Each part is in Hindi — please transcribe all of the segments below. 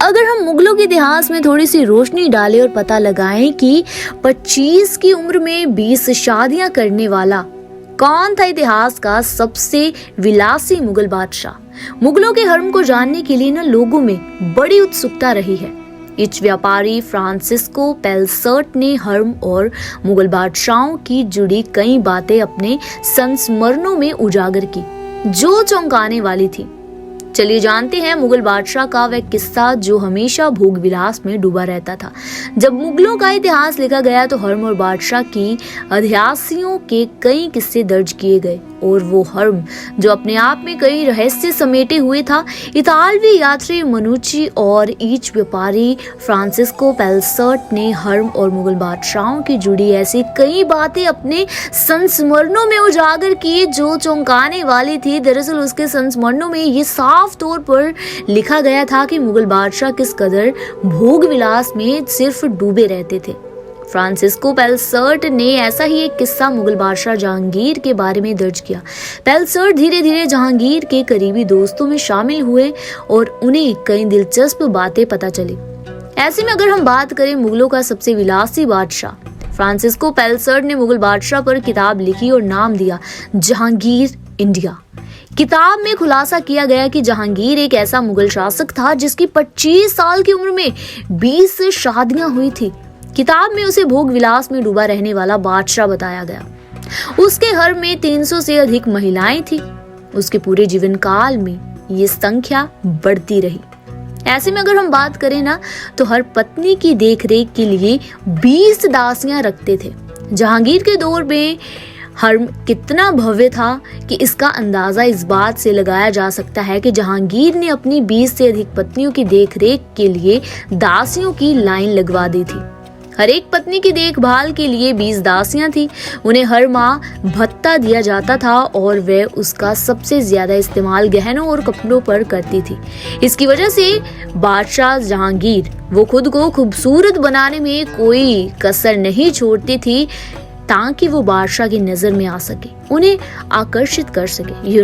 अगर हम मुगलों के इतिहास में थोड़ी सी रोशनी डालें और पता लगाएं कि 25 की उम्र में 20 शादियां करने वाला कौन था इतिहास का सबसे विलासी मुगल बादशाह। मुगलों के हर्म को जानने के लिए लोगों में बड़ी उत्सुकता रही है। इच व्यापारी फ्रांसिस्को पेलसर्ट ने हर्म और मुगल बादशाहों की जुड़ी कई बातें अपने संस्मरणों में उजागर की जो चौंकाने वाली थी। चलिए जानते हैं मुगल बादशाह का वह किस्सा जो हमेशा भोग विलास में डूबा रहता था। जब मुगलों का इतिहास लिखा गया तो हर्म और बादशाह की अध्यासियों के कई किस्से दर्ज किए गए और वो हर्म जो अपने आप में कई रहस्य समेटे हुए था। इतालवी यात्री मनुची और ईच व्यापारी फ्रांसिस्को पेलसर्ट ने हर्म और मुगल बादशाहों की जुड़ी ऐसी कई बातें अपने संस्मरणों में उजागर की जो चौंकाने वाली थी। दरअसल उसके संस्मरणों में ये साफ तौर पर लिखा गया था कि मुगल बादशाह किस कदर भोग विलास में सिर्फ डूबे रहते थे। फ्रांसिस्को पेलसर्ट ने ऐसा ही एक किस्सा मुगल बादशाह जहांगीर के बारे में दर्ज किया। पेलसर्ट धीरे धीरे जहांगीर के करीबी दोस्तों में शामिल हुए और उन्हें कई दिलचस्प बातें पता चली। ऐसे में अगर हम बात करें मुगलों का सबसे विलासी बादशाह, फ्रांसिस्को पेलसर्ट ने मुगल बादशाह पर किताब लिखी और नाम दिया जहांगीर इंडिया। किताब में खुलासा किया गया कि जहांगीर एक ऐसा मुगल शासक था जिसकी 25 साल की उम्र में 20 शादियां हुई थी। किताब में उसे भोग विलास में डूबा रहने वाला बादशाह बताया गया। उसके हर्म में 300 से अधिक महिलाएं थी। उसके पूरे जीवन काल में ये संख्या बढ़ती रही। ऐसे में अगर हम बात करें तो हर पत्नी की देखरेख के लिए 20 दासियां रखते थे। जहांगीर के दौर में हर्म कितना भव्य था कि इसका अंदाजा इस बात से लगाया जा सकता है कि जहांगीर ने अपनी 20 से अधिक पत्नियों की देखरेख के लिए दासियों की लाइन लगवा दी थी। हर एक पत्नी की देखभाल के लिए 20 दासियां थी। उन्हें हर माह भत्ता दिया जाता था और वे उसका सबसे ज्यादा इस्तेमाल गहनों और कपड़ों पर करती थी। इसकी वजह से बादशाह जहांगीर वो खुद को खूबसूरत बनाने में कोई कसर नहीं छोड़ती थी ताकि वो बादशाह की नजर में आ सके, उन्हें आकर्षित कर सके,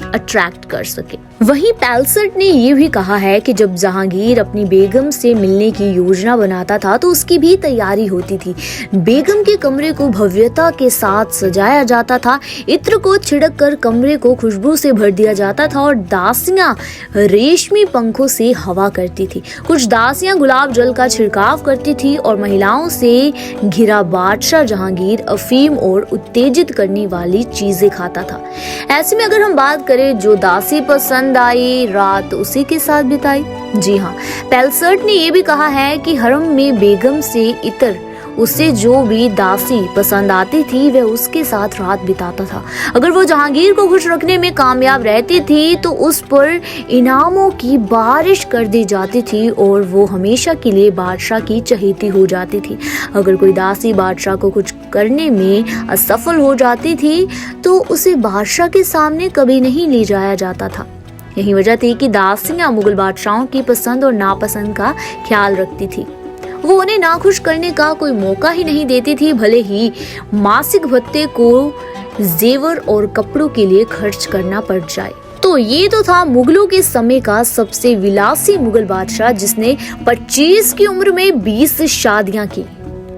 अट्रैक्ट कर सके। वहीं पेलसर्ट ने ये भी कहा है कि जब जहांगीर अपनी बेगम से मिलने की योजना बनाता था तो उसकी भी तैयारी होती थी। बेगम के कमरे को भव्यता के साथ सजाया जाता था, इत्र को छिड़क कर कमरे को खुशबू से भर दिया जाता था और दासियां रेशमी पंखों से हवा करती थी। कुछ दासियां गुलाब जल का छिड़काव करती थी और महिलाओं से घिरा बादशाह जहांगीर अफीम और उत्तेजित करने वाली चीजें खाता था। ऐसे में अगर हम बात करें जो दासी पसंद आई, रात उसी के साथ बिताई। जी हाँ, पेलसर्ट ने यह भी कहा है कि हरम में बेगम से इतर उसे जो भी दासी पसंद आती थी वह उसके साथ रात बिताता था। अगर वो जहांगीर को खुश रखने में कामयाब रहती थी तो उस पर इनामों की बारिश कर दी जाती थी और वो हमेशा के लिए बादशाह की चहेती हो जाती थी। अगर कोई दासी बादशाह को कुछ करने में असफल हो जाती थी तो उसे बादशाह के सामने कभी नहीं ले जाया जाता था। यही वजह थी कि दासियां मुगल बादशाहों की पसंद और नापसंद का ख्याल रखती थी। वो उन्हें नाखुश करने का कोई मौका ही नहीं देती थी, भले ही मासिक भत्ते को जेवर और कपड़ों के लिए खर्च करना पड़ जाए। तो ये तो था मुगलों के समय का सबसे विलासी मुगल बादशाह जिसने 25 की उम्र में 20 शादियां की।